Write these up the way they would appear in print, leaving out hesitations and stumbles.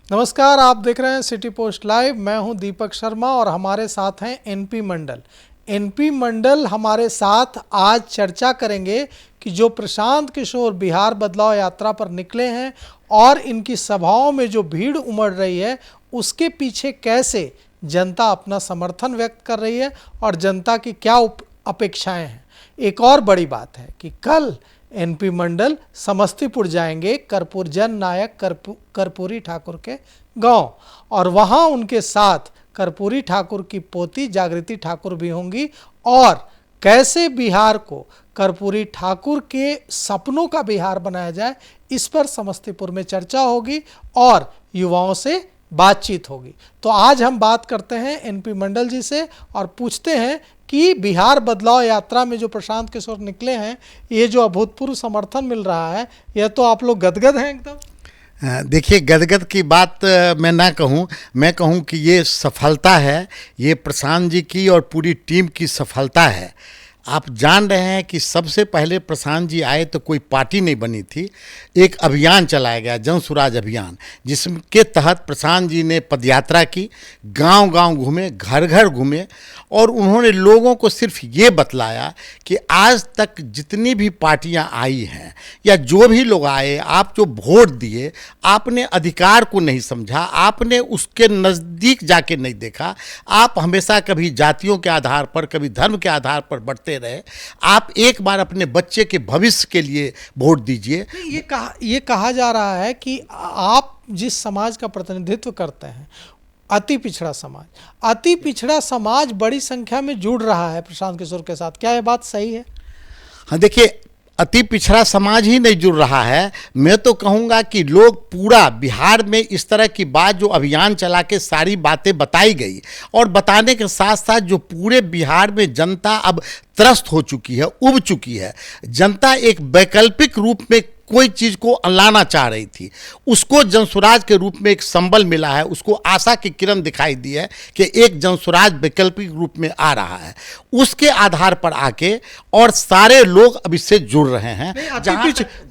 नमस्कार, आप देख रहे हैं सिटी पोस्ट लाइव। मैं हूं दीपक शर्मा और हमारे साथ हैं एनपी मंडल। एनपी मंडल हमारे साथ आज चर्चा करेंगे कि जो प्रशांत किशोर बिहार बदलाव यात्रा पर निकले हैं और इनकी सभाओं में जो भीड़ उमड़ रही है उसके पीछे कैसे जनता अपना समर्थन व्यक्त कर रही है और जनता की क्या अपेक्षाएं हैं। एक और बड़ी बात है कि कल एनपी मंडल समस्तीपुर जाएंगे कर्पूर जन नायक कर्पूरी ठाकुर के गांव, और वहां उनके साथ कर्पूरी ठाकुर की पोती जागृति ठाकुर भी होंगी और कैसे बिहार को कर्पूरी ठाकुर के सपनों का बिहार बनाया जाए इस पर समस्तीपुर में चर्चा होगी और युवाओं से बातचीत होगी। तो आज हम बात करते हैं एनपी मंडल जी से और पूछते हैं कि बिहार बदलाव यात्रा में जो प्रशांत किशोर निकले हैं, ये जो अभूतपूर्व समर्थन मिल रहा है, यह तो आप लोग गदगद हैं एकदम। देखिए, गदगद की बात मैं ना कहूँ, मैं कहूँ कि ये सफलता है, ये प्रशांत जी की और पूरी टीम की सफलता है। आप जान रहे हैं कि सबसे पहले प्रशांत जी आए तो कोई पार्टी नहीं बनी थी, एक अभियान चलाया गया, जन सुराज अभियान, जिसके तहत प्रशांत जी ने पदयात्रा की, गांव-गांव घूमे, घर घर घूमे और उन्होंने लोगों को सिर्फ ये बतलाया कि आज तक जितनी भी पार्टियां आई हैं या जो भी लोग आए, आप जो वोट दिए, आपने अधिकार को नहीं समझा, आपने उसके नज़दीक जाके नहीं देखा, आप हमेशा कभी जातियों के आधार पर, कभी धर्म के आधार पर बढ़ते रहे। आप एक बार अपने बच्चे के भविष्य के लिए वोट दीजिए। ये कहा जा रहा है कि आप जिस समाज का प्रतिनिधित्व करते हैं, अति पिछड़ा समाज बड़ी संख्या में जुड़ रहा है प्रशांत किशोर के साथ, क्या यह बात सही है? हाँ, देखिए, अति पिछड़ा समाज ही नहीं जुड़ रहा है, मैं तो कहूँगा कि लोग पूरा बिहार में इस तरह की बात जो अभियान चला के सारी बातें बताई गई और बताने के साथ साथ जो पूरे बिहार में जनता अब त्रस्त हो चुकी है, उब चुकी है। जनता एक वैकल्पिक रूप में कोई चीज़ को लाना चाह रही थी, उसको जनसुराज के रूप में एक संबल मिला है, उसको आशा की किरण दिखाई दी है कि एक जनसुराज वैकल्पिक रूप में आ रहा है। उसके आधार पर आके और सारे लोग अब इससे जुड़ रहे हैं।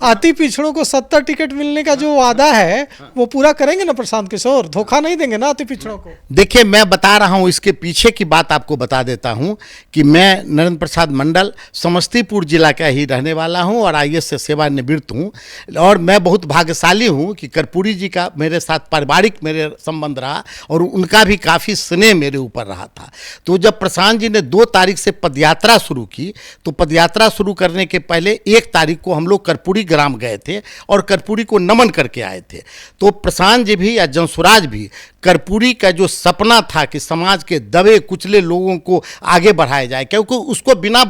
अति पिछड़ों को 70 टिकट मिलने का जो वादा है वो पूरा करेंगे ना प्रशांत किशोर? धोखा नहीं देंगे ना अति पिछड़ों को? देखिए, मैं बता रहा हूँ, इसके पीछे की बात आपको बता देता हूँ कि मैं नरेंद्र प्रसाद मंडल समस्तीपुर जिला का ही रहने वाला हूँ और आईएएस से सेवानिवृत्त हूँ और मैं बहुत भाग्यशाली हूँ कि कर्पूरी जी का मेरे साथ पारिवारिक मेरे संबंध रहा और उनका भी काफ़ी स्नेह मेरे ऊपर रहा था। तो जब प्रशांत जी ने 2 तारीख से पदयात्रा शुरू की, तो पदयात्रा शुरू करने के पहले 1 तारीख को हम लोग कर्पूरी ग्राम गए थे और कर्पूरी को नमन करके आए थे। तो प्रशांत जी भी या जनसुराज भी कर्पूरी का जो सपना था कि समाज के दबे कुचले लोगों को आगे बढ़ाया जाए, क्योंकि उसको बिना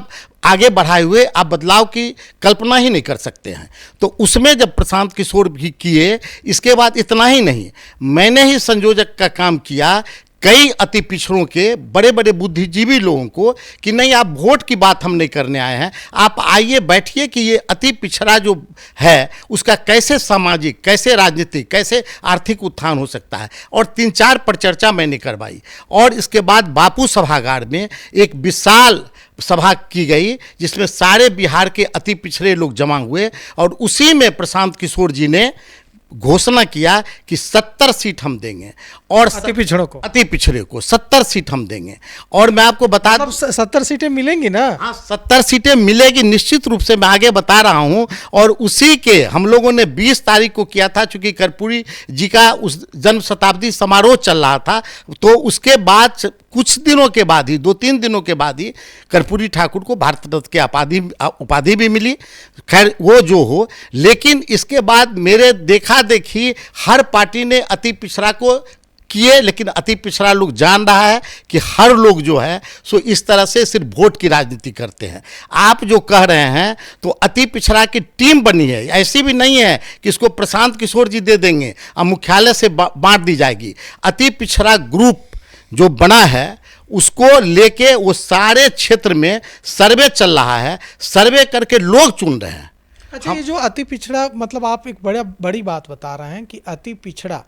आगे बढ़ाए हुए आप बदलाव की कल्पना ही नहीं कर सकते हैं। तो उसमें जब प्रशांत किशोर भी किए, इसके बाद इतना ही नहीं, मैंने ही संयोजक का काम किया कई अति पिछड़ों के बड़े बड़े बुद्धिजीवी लोगों को कि नहीं, आप वोट की बात हम नहीं करने आए हैं, आप आइए बैठिए कि ये अति पिछड़ा जो है उसका कैसे सामाजिक, कैसे राजनीतिक, कैसे आर्थिक उत्थान हो सकता है। और 3-4 परिचर्चा मैंने करवाई और इसके बाद बापू सभागार में एक विशाल सभा की गई जिसमें सारे बिहार के अति पिछड़े लोग जमा हुए और उसी में प्रशांत किशोर जी ने घोषणा किया कि 70 सीट हम देंगे और अति पिछड़े को 70 सीट हम देंगे। और मैं आपको बता दूं, 70 सीटें मिलेंगी ना? हाँ, 70 सीटें मिलेगी निश्चित रूप से, मैं आगे बता रहा हूं। और उसी के हम लोगों ने 20 तारीख को किया था, चूंकि कर्पूरी जी का उस जन्म शताब्दी समारोह चल रहा था, तो उसके बाद कुछ दिनों के बाद ही, 2-3 दिनों के बाद ही कर्पूरी ठाकुर को भारत रत्न की उपाधि भी मिली। खैर वो जो हो, लेकिन इसके बाद मेरे देखा देखी हर पार्टी ने अति पिछड़ा को किए, लेकिन अति पिछड़ा लोग जान रहा है कि हर लोग जो है सो इस तरह से सिर्फ वोट की राजनीति करते हैं। आप जो कह रहे हैं तो अति पिछड़ा की टीम बनी है, ऐसी भी नहीं है कि इसको प्रशांत किशोर जी दे देंगे और मुख्यालय से बांट दी जाएगी। अति पिछड़ा ग्रुप जो बना है उसको लेके वो सारे क्षेत्र में सर्वे चल रहा है, सर्वे करके लोग चुन रहे हैं। अच्छा, ये जो अति पिछड़ा, मतलब आप एक बड़ी बात बता रहे हैं कि अति पिछड़ा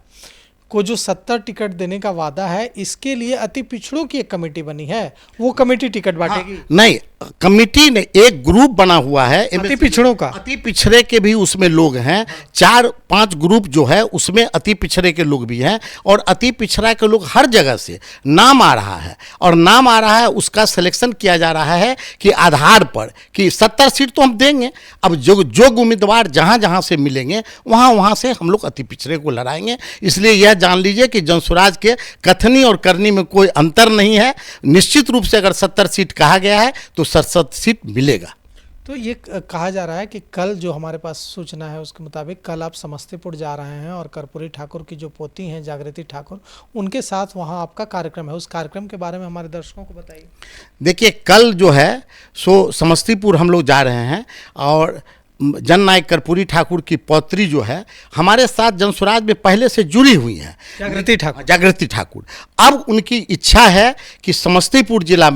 को जो 70 टिकट देने का वादा है, इसके लिए अति पिछड़ों की एक कमेटी बनी है, वो कमेटी टिकट बांटेगी? नहीं, कमिटी ने एक ग्रुप बना हुआ है अति पिछड़ों का। अति पिछड़े के भी उसमें लोग हैं, 4-5 ग्रुप जो है उसमें अति पिछड़े के लोग भी हैं, और अति पिछड़ा के लोग हर जगह से नाम आ रहा है, और नाम आ रहा है उसका सिलेक्शन किया जा रहा है कि आधार पर कि 70 सीट तो हम देंगे। अब जो उम्मीदवार जहां जहां से मिलेंगे वहां वहां से हम लोग अति पिछड़े को लड़ाएंगे। इसलिए यह जान लीजिए कि जनसुराज के कथनी और करनी में कोई अंतर नहीं है। निश्चित रूप से अगर 70 सीट कहा गया है तो 67 सीट मिलेगा। तो ये कहा जा रहा है कि कल जो हमारे पास सूचना है उसके मुताबिक कल आप समस्तीपुर जा रहे हैं और कर्पूरी ठाकुर की जो पोती हैं जागृति ठाकुर, उनके साथ वहां आपका कार्यक्रम है। उस कार्यक्रम के बारे में हमारे दर्शकों को बताइए। देखिए, कल जो है सो समस्तीपुर हम लोग जा रहे हैं, और जननायक कर्पूरी ठाकुर की पौत्री जो है हमारे साथ जनसुराज में पहले से जुड़ी हुई है, जागृति ठाकुर। अब उनकी इच्छा है कि समस्तीपुर जिला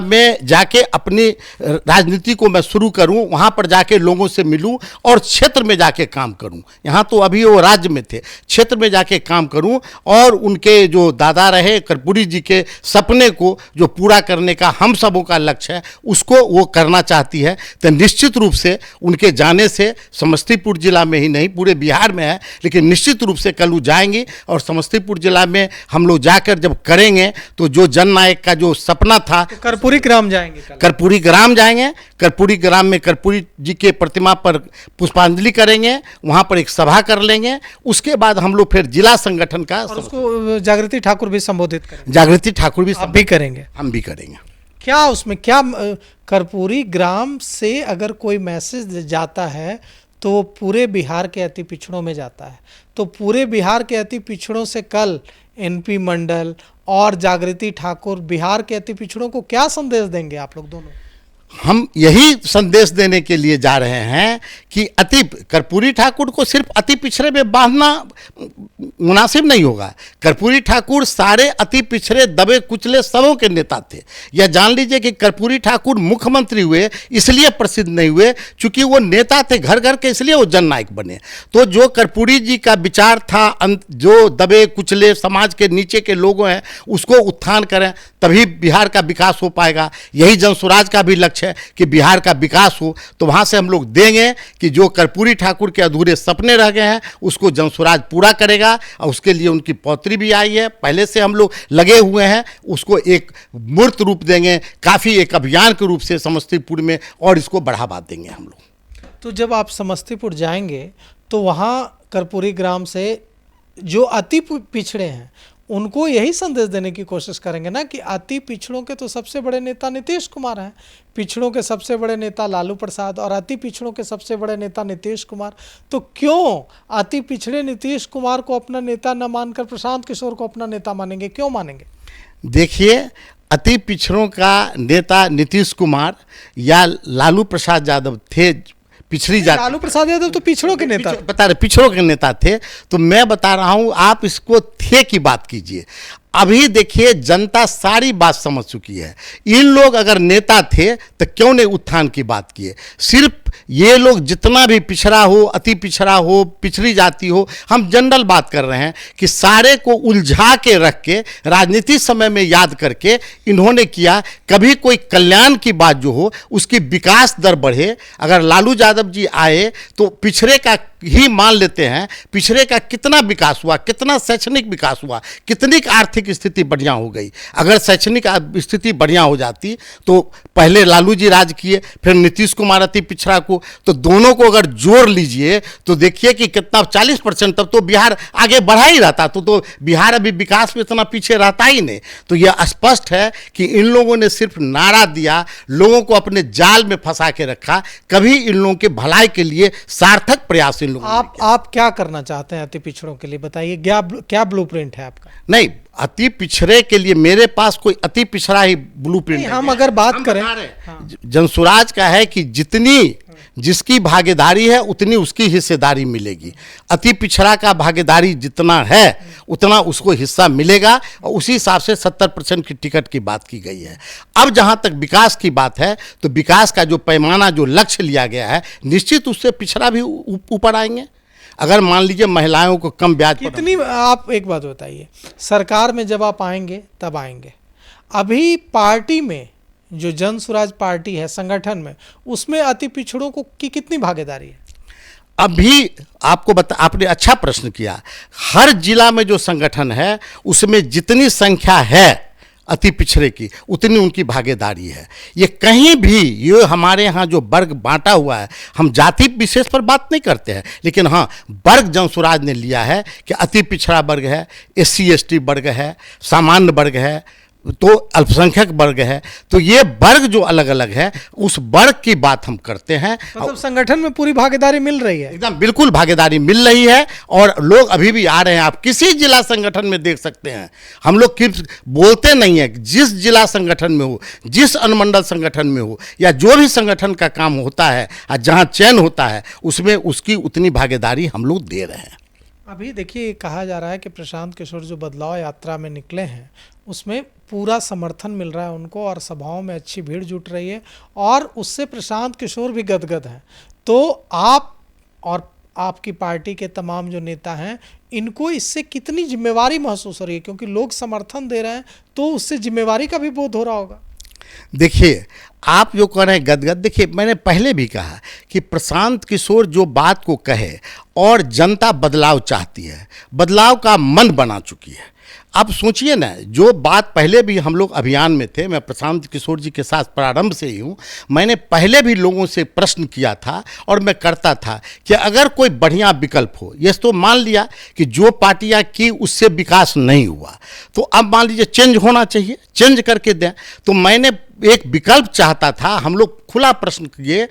में जाके अपनी राजनीति को मैं शुरू करूं, वहां पर जाके लोगों से मिलूं और क्षेत्र में जाके काम करूं। यहाँ तो अभी वो राज्य में थे, क्षेत्र में जाके काम करूं और उनके जो दादा रहे कर्पूरी जी के सपने को जो पूरा करने का हम सबों का लक्ष्य है उसको वो करना चाहती है। तो निश्चित रूप से उनके जाने से समस्तीपुर जिला में ही नहीं पूरे बिहार में है, लेकिन निश्चित रूप से कल वो जाएंगी और समस्तीपुर जिला में हम लोग जाकर जब करेंगे तो जो जननायक का जो सपना था, तो कर्पूरी ग्राम जाएंगे, कर्पूरी ग्राम जाएंगे। कर्पूरी ग्राम में कर्पूरी जी के प्रतिमा पर पुष्पांजलि करेंगे, वहां पर एक सभा कर लेंगे। उसके बाद हम लोग फिर जिला संगठन का, और उसको जागृति ठाकुर भी संबोधित करेंगे। जागृति ठाकुर भी आप भी करेंगे? हम भी करेंगे। क्या उसमें क्या कर्पूरी ग्राम से अगर कोई मैसेज जाता है तो पूरे बिहार के अति पिछड़ों में जाता है, तो पूरे बिहार के अति पिछड़ों से कल एनपी मंडल और जागृति ठाकुर बिहार के अति पिछड़ों को क्या संदेश देंगे आप लोग दोनों? हम यही संदेश देने के लिए जा रहे हैं कि कर्पूरी ठाकुर को सिर्फ अति पिछड़े में बांधना मुनासिब नहीं होगा। कर्पूरी ठाकुर सारे अति पिछड़े दबे कुचले सबों के नेता थे। यह जान लीजिए कि कर्पूरी ठाकुर मुख्यमंत्री हुए इसलिए प्रसिद्ध नहीं हुए चूंकि वो नेता थे घर घर के, इसलिए वो जननायक बने। तो जो कर्पूरी जी का विचार था, जो दबे कुचले समाज के नीचे के लोग हैं उसको उत्थान करें, तभी बिहार का विकास हो पाएगा। यही जनसुराज का भी लक्ष्य है कि बिहार का विकास हो। तो वहां से हम लोग देंगे कि जो कर्पूरी ठाकुर के अधूरे सपने रह गए हैं उसको जनसुराज पूरा करेगा, और उसके लिए उनकी पौत्री भी आई है, पहले से हम लोग लगे हुए हैं। उसको एक मूर्त रूप देंगे, काफी एक अभियान के रूप से समस्तीपुर में, और इसको बढ़ावा देंगे हम लोग। तो जब आप समस्तीपुर जाएंगे तो वहां कर्पूरी ग्राम से जो अति पिछड़े हैं उनको यही संदेश देने की कोशिश करेंगे ना कि अति पिछड़ों के तो सबसे बड़े नेता नीतीश कुमार हैं, पिछड़ों के सबसे बड़े नेता लालू प्रसाद और अति पिछड़ों के सबसे बड़े नेता नीतीश कुमार। तो क्यों अति पिछड़े नीतीश कुमार को अपना नेता न मानकर प्रशांत किशोर को अपना नेता मानेंगे? क्यों मानेंगे? देखिए, अति पिछड़ों का नेता नीतीश कुमार या लालू प्रसाद यादव थे, पिछड़ी जाति। लालू प्रसाद यादव तो पिछड़ों के नेता बता रहे, पिछड़ों के नेता थे। तो मैं बता रहा हूं, आप इसको थे की बात कीजिए। अभी देखिए, जनता सारी बात समझ चुकी है। इन लोग अगर नेता थे तो क्यों नहीं उत्थान की बात किए? सिर्फ ये लोग जितना भी पिछड़ा हो, अति पिछड़ा हो, पिछड़ी जाति हो, हम जनरल बात कर रहे हैं कि सारे को उलझा के रख के राजनीति समय में याद करके इन्होंने किया। कभी कोई कल्याण की बात जो हो उसकी विकास दर बढ़े। अगर लालू यादव जी आए तो पिछड़े का ही मान लेते हैं, पिछड़े का कितना विकास हुआ, कितना शैक्षणिक विकास हुआ, कितनी आर्थिक स्थिति बढ़िया हो गई। अगर शैक्षणिक स्थिति बढ़िया हो जाती तो पहले लालू जी राज किए, फिर नीतीश कुमार अति पिछड़ा को, तो दोनों को अगर जोड़ लीजिए तो देखिए कि कितना 40%, तब तो बिहार आगे बढ़ा ही रहता। तो बिहार अभी विकास में इतना पीछे रहता ही नहीं। तो यह स्पष्ट है कि इन लोगों ने सिर्फ नारा दिया, लोगों को अपने जाल में फंसा के रखा, कभी इन लोगों के भलाई के लिए सार्थक प्रयास इन लोगों ने किया। आप क्या करना चाहते हैं अति पिछड़ों के लिए? बताइए, क्या ब्लूप्रिंट है आपका? नहीं, अति पिछड़े के लिए मेरे पास कोई अति पिछड़ा ही ब्लूप्रिंट नहीं। हम अगर बात करें, जनसुराज का है कि जितनी जिसकी भागीदारी है उतनी उसकी हिस्सेदारी मिलेगी। अति पिछड़ा का भागीदारी जितना है उतना उसको हिस्सा मिलेगा, और उसी हिसाब से 70% की टिकट की बात की गई है। अब जहां तक विकास की बात है तो विकास का जो पैमाना, जो लक्ष्य लिया गया है, निश्चित उससे पिछड़ा भी ऊपर आएंगे। अगर मान लीजिए महिलाओं को कम ब्याज पर, कितनी, आप एक बात बताइए, सरकार में जब आप आएंगे तब आएंगे, अभी पार्टी में जो जन स्वराज पार्टी है संगठन में, उसमें अति पिछड़ों को की कितनी भागीदारी है? अभी आपको आपने अच्छा प्रश्न किया। हर जिला में जो संगठन है उसमें जितनी संख्या है अति पिछड़े की, उतनी उनकी भागीदारी है। ये कहीं भी, ये हमारे यहाँ जो वर्ग बांटा हुआ है, हम जाति विशेष पर बात नहीं करते हैं, लेकिन हाँ वर्ग जन स्वराज ने लिया है कि अति पिछड़ा वर्ग है, SC ST वर्ग है, सामान्य वर्ग है, तो अल्पसंख्यक वर्ग है, तो ये वर्ग जो अलग अलग है उस वर्ग की बात हम करते हैं। मतलब संगठन में पूरी भागीदारी मिल रही है? एकदम बिल्कुल भागीदारी मिल रही है, और लोग अभी भी आ रहे हैं। आप किसी जिला संगठन में देख सकते हैं, हम लोग बोलते नहीं है, जिस जिला संगठन में हो, जिस अनुमंडल संगठन में हो, या जो भी संगठन का काम होता है जहाँ चयन होता है, उसमें उसकी उतनी भागीदारी हम लोग दे रहे हैं। अभी देखिए, कहा जा रहा है कि प्रशांत किशोर जो बदलाव यात्रा में निकले हैं उसमें पूरा समर्थन मिल रहा है उनको, और सभाओं में अच्छी भीड़ जुट रही है, और उससे प्रशांत किशोर भी गदगद हैं। तो आप और आपकी पार्टी के तमाम जो नेता हैं, इनको इससे कितनी जिम्मेवारी महसूस हो रही है? क्योंकि लोग समर्थन दे रहे हैं तो उससे जिम्मेवारी का भी बोध हो रहा होगा। देखिए, आप जो कह रहे हैं गदगद, देखिए मैंने पहले भी कहा कि प्रशांत किशोर जो बात को कहे, और जनता बदलाव चाहती है, बदलाव का मन बना चुकी है। अब सोचिए ना, जो बात पहले भी हम लोग अभियान में थे, मैं प्रशांत किशोर जी के साथ प्रारंभ से ही हूँ, मैंने पहले भी लोगों से प्रश्न किया था और मैं करता था कि अगर कोई बढ़िया विकल्प हो, ये तो मान लिया कि जो पार्टियां की उससे विकास नहीं हुआ, तो अब मान लीजिए चेंज होना चाहिए, चेंज करके दें। तो मैंने एक विकल्प चाहता था, हम लोग खुला प्रश्न किए,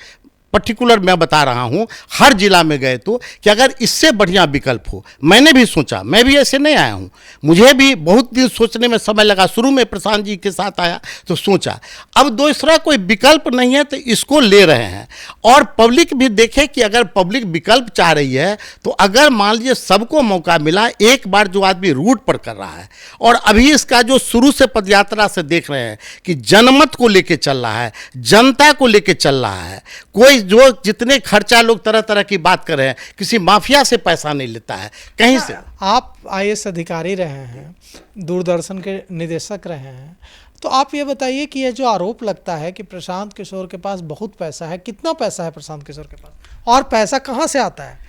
पर्टिकुलर मैं बता रहा हूं, हर जिला में गए तो कि अगर इससे बढ़िया विकल्प हो। मैंने भी सोचा, मैं भी ऐसे नहीं आया हूं, मुझे भी बहुत दिन सोचने में समय लगा। शुरू में प्रशांत जी के साथ आया तो सोचा, अब दूसरा कोई विकल्प नहीं है तो इसको ले रहे हैं। और पब्लिक भी देखे कि अगर पब्लिक विकल्प चाह रही है, तो अगर मान लीजिए सबको मौका मिला, एक बार जो आदमी रूट पर कर रहा है, और अभी इसका जो शुरू से पदयात्रा से देख रहे हैं कि जनमत को लेके चल रहा है, जनता को लेके चल रहा है, कोई जो जितने खर्चा लोग तरह तरह की बात कर रहे हैं, किसी माफिया से पैसा नहीं लेता है कहीं से। आप IAS अधिकारी रहे हैं, दूरदर्शन के निदेशक रहे हैं, तो आप ये बताइए कि ये जो आरोप लगता है कि प्रशांत किशोर के पास बहुत पैसा है, कितना पैसा है प्रशांत किशोर के पास, और पैसा कहाँ से आता है?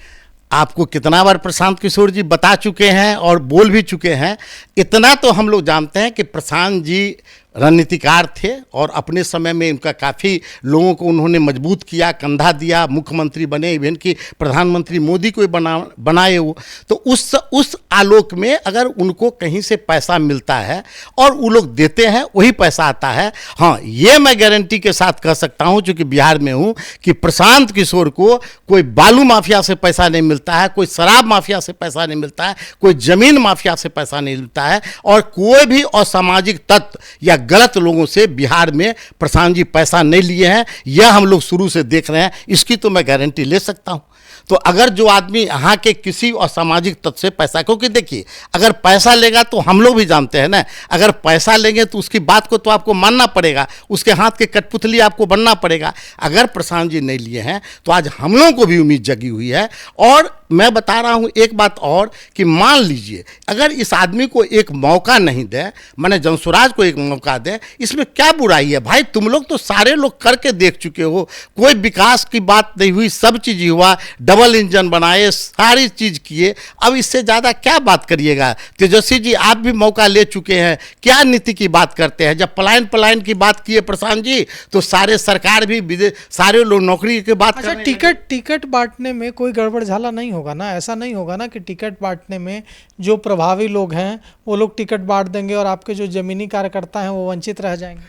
आपको कितना बार प्रशांत किशोर जी बता चुके हैं और बोल भी चुके हैं। इतना तो हम लोग जानते हैं कि प्रशांत जी रणनीतिकार थे, और अपने समय में उनका काफ़ी लोगों को उन्होंने मजबूत किया, कंधा दिया, मुख्यमंत्री बने, इवन कि प्रधानमंत्री मोदी को बनाए वो। तो उस आलोक में अगर उनको कहीं से पैसा मिलता है और वो लोग देते हैं, वही पैसा आता है। हाँ, ये मैं गारंटी के साथ कह सकता हूँ, चूँकि बिहार में हूँ, कि प्रशांत किशोर को कोई बालू माफिया से पैसा नहीं मिलता है, कोई शराब माफिया से पैसा नहीं मिलता है, कोई जमीन माफिया से पैसा नहीं मिलता है, और कोई भी असामाजिक तत्व या गलत लोगों से बिहार में प्रशांत जी पैसा नहीं लिए हैं। यह हम लोग शुरू से देख रहे हैं, इसकी तो मैं गारंटी ले सकता हूं। तो अगर जो आदमी यहाँ के किसी असामाजिक तत्व से पैसा, क्योंकि देखिए अगर पैसा लेगा तो हम लोग भी जानते हैं ना, अगर पैसा लेंगे तो उसकी बात को तो आपको मानना पड़ेगा, उसके हाथ के कठपुतली आपको बनना पड़ेगा। अगर प्रशांत जी नहीं लिए हैं तो आज हम लोगों को भी उम्मीद जगी हुई है। और मैं बता रहा हूँ एक बात और, कि मान लीजिए अगर इस आदमी को एक मौका नहीं दे, मैंने जनसुराज को एक मौका दे, इसमें क्या बुराई है भाई? तुम लोग तो सारे लोग करके देख चुके हो, कोई विकास की बात नहीं हुई, सब चीज़ हुआ, डबल इंजन बनाए, सारी चीज़ किए, अब इससे ज़्यादा क्या बात करिएगा? तेजस्वी जी आप भी मौका ले चुके हैं, क्या नीति की बात करते हैं? जब पलायन की बात किए प्रशांत जी, तो सारे सरकार भी सारे लोग नौकरी की बात। अच्छा, टिकट बांटने में कोई गड़बड़ झाला नहीं होगा ना? ऐसा नहीं होगा ना कि टिकट बांटने में जो प्रभावी लोग हैं वो लोग टिकट बांट देंगे और आपके जो जमीनी कार्यकर्ता हैं वो वंचित रह जाएंगे?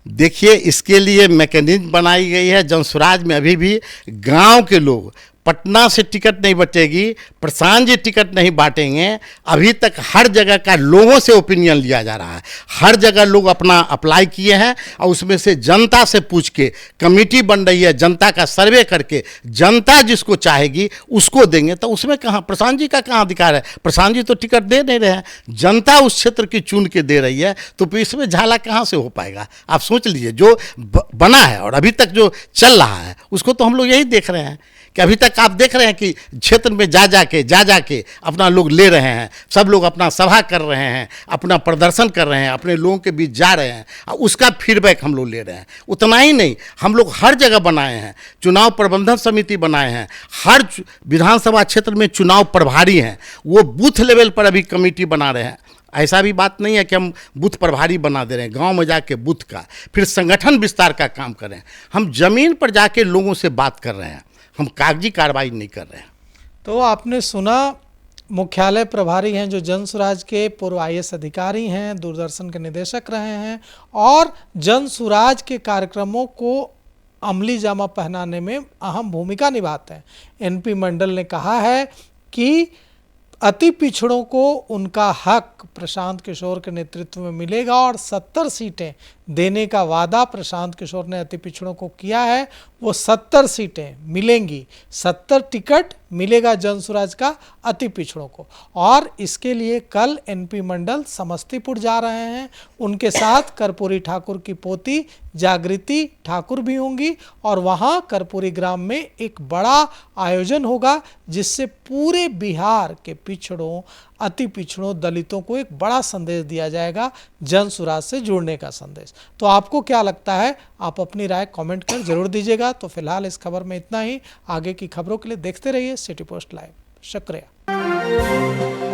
देखिए, इसके लिए मैकेनिज्म बनाई गई है। जनसुराज में अभी भी गांव के लोग, पटना से टिकट नहीं बटेगी, प्रशांत जी टिकट नहीं बांटेंगे। अभी तक हर जगह का लोगों से ओपिनियन लिया जा रहा है, हर जगह लोग अपना अप्लाई किए हैं, और उसमें से जनता से पूछ के कमेटी बन रही है, जनता का सर्वे करके जनता जिसको चाहेगी उसको देंगे। तो उसमें कहाँ प्रशांत जी का कहाँ अधिकार है? प्रशांत जी तो टिकट दे नहीं रहे हैं, जनता उस क्षेत्र की चुन के दे रही है, तो फिर इसमें झाला कहाँ से हो पाएगा? आप सोच लीजिए, जो बना है और अभी तक जो चल रहा है उसको तो हम लोग यही देख रहे हैं कि अभी तक आप देख रहे हैं कि क्षेत्र में जा जाके अपना लोग ले रहे हैं, सब लोग अपना सभा कर रहे हैं, अपना प्रदर्शन कर रहे हैं, अपने लोगों के बीच जा रहे हैं, उसका फीडबैक हम लोग ले रहे हैं। उतना ही नहीं, हम लोग हर जगह बनाए हैं, चुनाव प्रबंधन समिति बनाए हैं, हर विधानसभा क्षेत्र में चुनाव प्रभारी हैं, वो बूथ लेवल पर अभी कमेटी बना रहे हैं। ऐसा भी बात नहीं है कि हम बूथ प्रभारी बना दे रहे हैं, गांव में जाके बूथ का, फिर संगठन विस्तार का काम कर रहे हैं। हम जमीन पर जाके लोगों से बात कर रहे हैं, हम कागजी कार्रवाई नहीं कर रहे हैं। तो आपने सुना, मुख्यालय प्रभारी हैं जो जन सुराज के पूर्व IAS अधिकारी हैं, दूरदर्शन के निदेशक रहे हैं और जन सुराज के कार्यक्रमों को अमली जामा पहनाने में अहम भूमिका निभाते हैं। NP मंडल ने कहा है कि अति पिछड़ों को उनका हक प्रशांत किशोर के नेतृत्व में मिलेगा और 70 सीटें देने का वादा प्रशांत किशोर ने अति पिछड़ों को किया है। वो 70 सीटें मिलेंगी, 70 टिकट मिलेगा जन सुराज का अति पिछड़ों को। और इसके लिए कल NP मंडल समस्तीपुर जा रहे हैं। उनके साथ कर्पूरी ठाकुर की पोती जागृति ठाकुर भी होंगी और वहाँ कर्पूरी ग्राम में एक बड़ा आयोजन होगा जिससे पूरे बिहार के पिछड़ों, अति पिछड़ों, दलितों को एक बड़ा संदेश दिया जाएगा, जन सुराज से जुड़ने का संदेश। तो आपको क्या लगता है? आप अपनी राय कमेंट कर जरूर दीजिएगा। तो फिलहाल इस खबर में इतना ही। आगे की खबरों के लिए देखते रहिए सिटी पोस्ट लाइव। शुक्रिया।